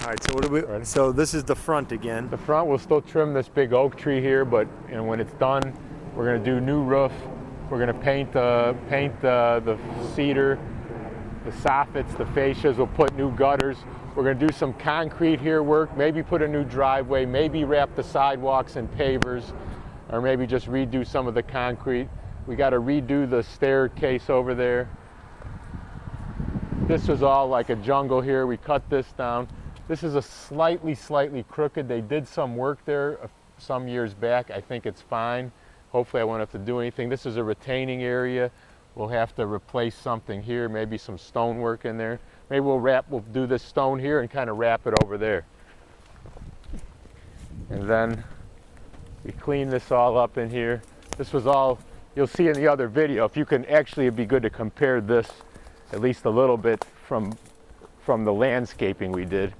All right, so what do we? Ready? So this is the front again. The front, we'll still trim this big oak tree here, but when it's done, we're going to do new roof. We're going to paint the cedar, the soffits, the fascias. We'll put new gutters. We're going to do some concrete here work, maybe put a new driveway, maybe wrap the sidewalks and pavers, or maybe just redo some of the concrete. We got to redo the staircase over there. This was all like a jungle here. We cut this down. This is a slightly crooked. They did some work there some years back. I think it's fine. Hopefully I won't have to do anything. This is a retaining area. We'll have to replace something here, maybe some stone work in there. Maybe we'll do this stone here and kind of wrap it over there. And then we clean this all up in here. This was all, you'll see in the other video, if you can actually, it'd be good to compare this at least a little bit from the landscaping we did.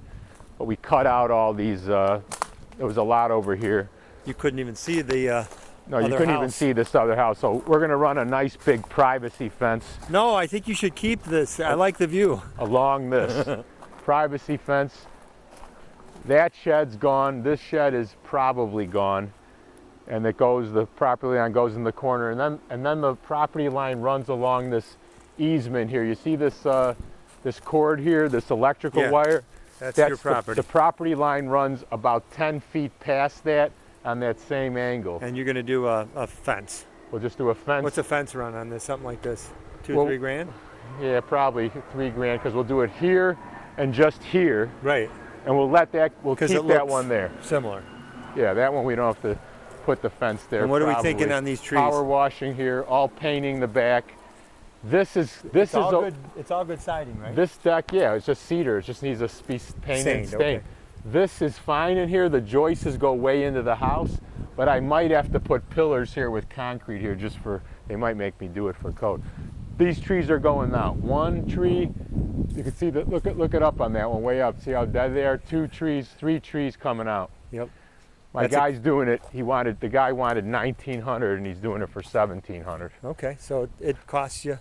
But we cut out all these, there was a lot over here. You couldn't even see the No, you couldn't even see this other house. So we're going to run a nice big privacy fence. No, I think you should keep this. I like the view. Along this privacy fence. That shed's gone. This shed is probably gone. And it goes, the property line goes in the corner. And then the property line runs along this easement here. You see this this cord here, this electrical wire? That's your property. The property line runs about 10 feet past that on that same angle. And you're going to do a fence. We'll just do a fence. What's a fence run on this? Something like this? Two, Well, 3 grand? Yeah, probably $3 grand, because we'll do it here and just here. Right. And we'll let that, we'll keep it that looks one there. Similar. Yeah, that one we don't have to put the fence there. And what are we probably. thinking on these trees? Power washing here, all painting the back. This is It's all good siding, right? This deck, yeah, it's just cedar. It just needs a piece painted and Stained, stained. okay. This is fine in here. The joists go way into the house, but I might have to put pillars here with concrete here just for, they might make me do it for code. These trees are going now. One tree, you can see that, look it up on that one, way up. See how dead they are? 2 trees, 3 trees coming out. Yep. My guy's doing it. The guy wanted 1,900 and he's doing it for 1,700. Okay, so it costs you,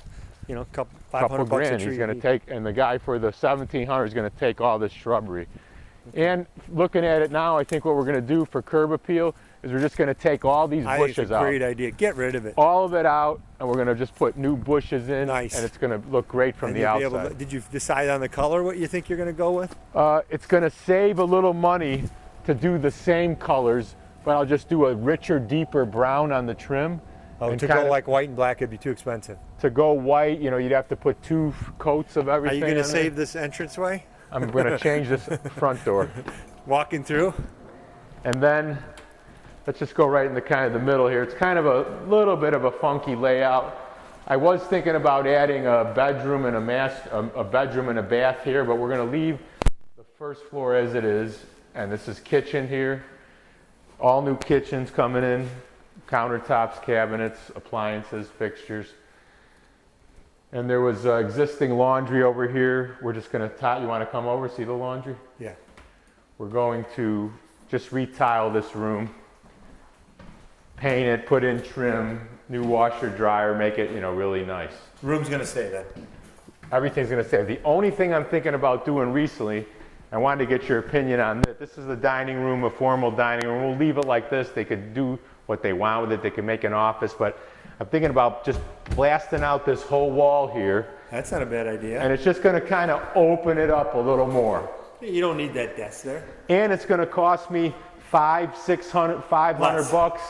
a couple Couple $500 grand. a tree. He's going to take, and the guy for the 1,700 is going to take all this shrubbery. And looking at it now, I think what we're going to do for curb appeal is we're just going to take all these I think bushes it's a out. great idea. Get rid of it. All of it out, and we're going to just put new bushes in. Nice. And it's going to look great from And the you'll be able outside. to- did you decide on the color what you think you're going to go with? It's going to save a little money to do the same colors, but I'll just do a richer, deeper brown on the trim. Oh, and to kinda- go like white and black, it'd be too expensive. To go white, you'd have to put 2 coats of Are everything. you going to on save it. this entranceway? I'm going to change this front door. Walking through? And then let's just go right in the kind of the middle here. It's kind of a little bit of a funky layout. I was thinking about adding a bedroom and a bedroom and a bath here, but we're going to leave the first floor as it is. And this is kitchen here. All new kitchens coming in, countertops, cabinets, appliances, fixtures. And there was existing laundry over here. We're just going to you want to come over, see the laundry? Yeah. We're going to just retile this room, paint it, put in trim, new washer, dryer, make it, really nice. Room's going to stay then. Everything's going to stay. The only thing I'm thinking about doing recently, I wanted to get your opinion on this. This is the dining room, a formal dining room. We'll leave it like this. They could do what they want with it. They could make an office, but I'm thinking about just blasting out this whole wall here. That's not a bad idea. And it's just going to kind of open it up a little more. You don't need that desk there. And it's going to cost me $500 bucks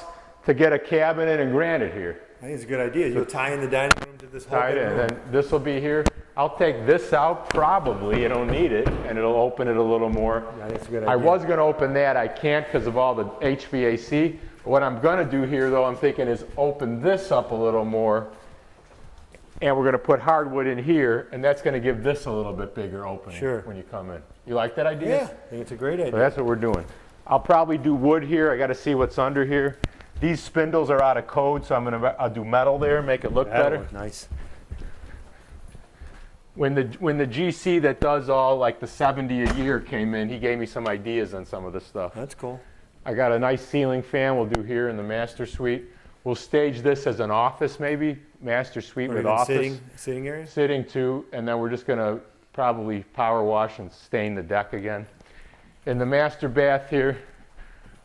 to get a cabinet and granite here. I think it's a good idea. You'll tie in the dining room to this whole Tie it big in. room. Then this will be here. I'll take this out probably. You don't need it, and it'll open it a little more. Yeah, that's a good I idea. was going to open that. I can't because of all the HVAC. What I'm going to do here, though, I'm thinking is open this up a little more. And we're going to put hardwood in here, and that's going to give this a little bit bigger opening when you come in. You like that idea? Yeah, I think it's a great idea. So that's what we're doing. I'll probably do wood here. I got to see what's under here. These spindles are out of code, so I'll do metal there, make it look better. Look nice. When the GC that does all like the 70 a year came in, he gave me some ideas on some of the stuff. That's cool. I got a nice ceiling fan we'll do here in the master suite. We'll stage this as an office maybe, master suite with office. Sitting area? Sitting too, and then we're just gonna probably power wash and stain the deck again. In the master bath here,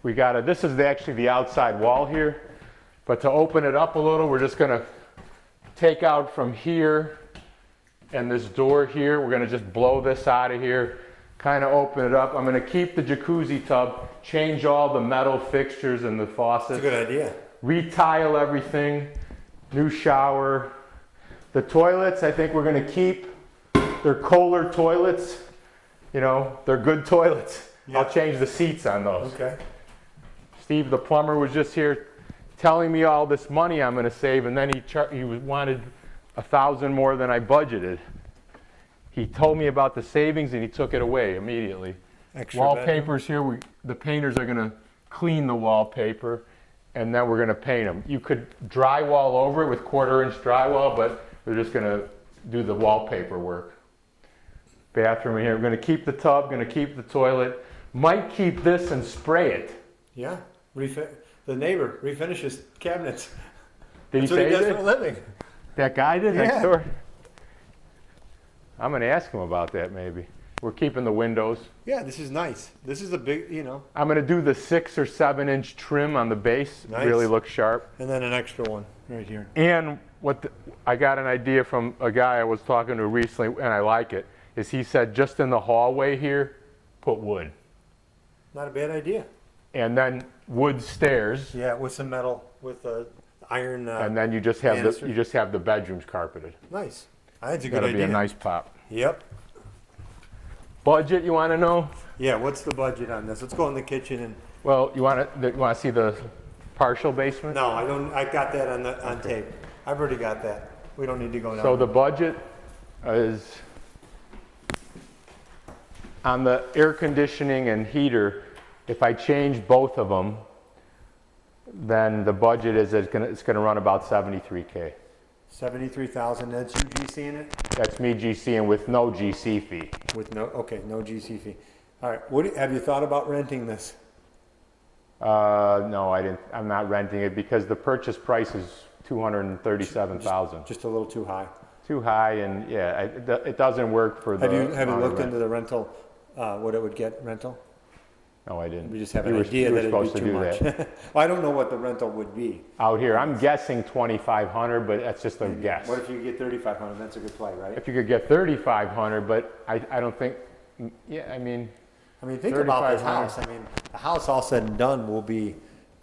we got this is actually the outside wall here, but to open it up a little, we're just gonna take out from here and this door here, we're gonna just blow this out of here, kind of open it up. I'm gonna keep the jacuzzi tub, change all the metal fixtures and the That's a faucets, good idea. retile everything, new shower. The toilets, I think we're gonna keep. They're Kohler toilets, you know, they're good toilets. Yeah. I'll change the seats on those. Okay. Steve, the plumber, was just here telling me all this money I'm gonna save, and then he wanted 1,000 more than I budgeted. He told me about the savings and he took it away immediately. Extra bedroom? Wallpapers here, the painters are gonna clean the wallpaper and then we're gonna paint them. You could drywall over it with 1/4-inch drywall, but we're just gonna do the wallpaper work. Bathroom in here, we're gonna keep the tub, gonna keep the toilet, might keep this and spray it. Yeah. The neighbor refinishes cabinets. Did he That's what he say does for a that? living. That guy did Yeah. next door? I'm gonna ask him about that maybe. We're keeping the windows. Yeah, this is nice. This is a big, you know, I'm gonna do the 6 or 7-inch trim on the base, Nice. really look sharp. and then an extra one right here. And I got an idea from a guy I was talking to recently, and I like it, is he said just in the hallway here, put wood. Not a bad idea. And then wood stairs, Yeah, with some metal, with iron. and then you just have the bedrooms carpeted. Nice. I think it's a good That'll idea. be a nice pop. Yep. Budget, you wanna know? Yeah. What's the budget on this? Let's go in the kitchen and. Well, you wanna see the partial basement? No, I don't. I got that on tape. I've already got that. We don't need to go down. So the budget is on the air conditioning and heater. If I change both of them, then the budget is it's gonna run about 73K. 73,000. That's you GC in it That's me GCing with no GC fee. with no. Okay, no GC fee. All right. Have you thought about renting this? No, I didn't. I'm not renting it because the purchase price is 237,000. Just a little too high. Too high, and yeah, it doesn't work for the. Have you amount of looked rent. into the rental? What it would get rental? No, I didn't. We just have You an were- idea you were that it'd be supposed to too do much. that. Well, I don't know what the rental would be. Out here, I'm guessing 2,500, but that's just a guess. What if you get 3,500? That's a good play, right? If you could get 3,500, but I don't think. Yeah, I mean, I mean, think about this 3,500. house. I mean, the house all said and done will be,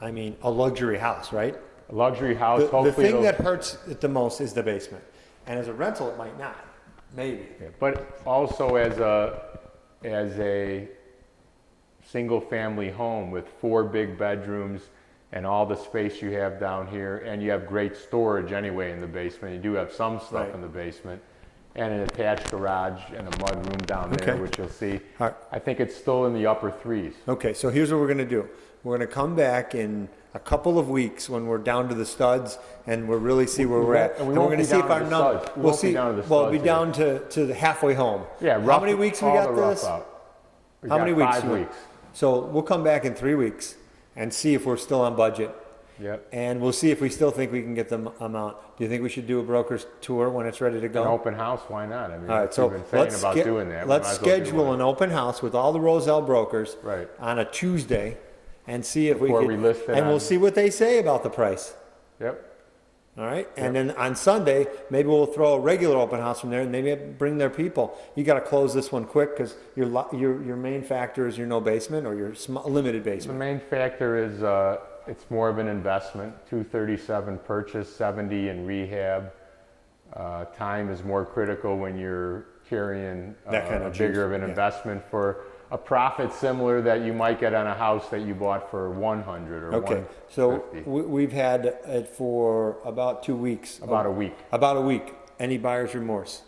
I mean, a luxury house, right? a luxury house. The hopefully, thing it'll- that hurts it the most is the basement. And as a rental, it might not. Maybe. yeah, but also as a single-family home with 4 big bedrooms and all the space you have down here, and you have great storage anyway in the basement. You do have some stuff Right. in the basement, and an attached garage and a mudroom down there, Okay. which you'll see. All right. I think it's still in the upper 3s. Okay, so here's what we're going to do. We're going to come back in a couple of weeks when we're down to the studs and we'll really see where we're at. and we And we're won't going be to see if down our to the number. studs. We We'll won't be see. down to the Well, we'll be studs down to the halfway home. Yeah, How many weeks we all got the rough this? out. We How got many weeks? 5 weeks. So we'll come back in 3 weeks and see if we're still on budget. Yep. And we'll see if we still think we can get the amount. Do you think we should do a broker's tour when it's ready to go? An open house, why not? I mean, All right, so we've been saying let's about doing that. We let's might as well do schedule one. an open house with all the Roselle brokers Right. on a Tuesday and see if Before we we can. list it And we'll on- see what they say about the price. Yep. All right, and then on Sunday, maybe we'll throw a regular open house from there, and maybe bring their people. You got to close this one quick because your main factor is your no basement or your limited The basement. main factor is it's more of an investment. 237 purchase, 70 in rehab. Time is more critical when you're carrying That kind a of bigger juice, of an yeah. investment for a profit similar that you might get on a house that you bought for 100 or Okay, so 150. we've had it for about 2 weeks. About a week. About a week. Any buyer's remorse?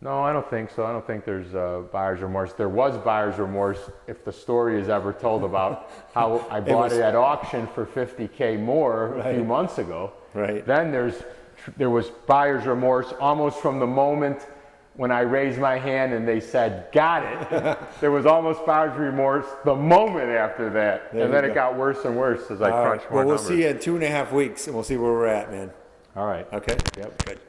No, I don't think so. I don't think there's buyer's remorse. There was buyer's remorse if the story is ever told about how I bought was- it at auction for 50K more a few Right. months ago. Right. Then there was buyer's remorse almost from the moment when I raised my hand and they said, got it. There was almost buyer's remorse the moment after that. There And then you it go. got worse and worse as I All crunched right. more Well, we'll numbers. see you in 2.5 weeks, and we'll see where we're at, man. All right. Okay? Yep. Good.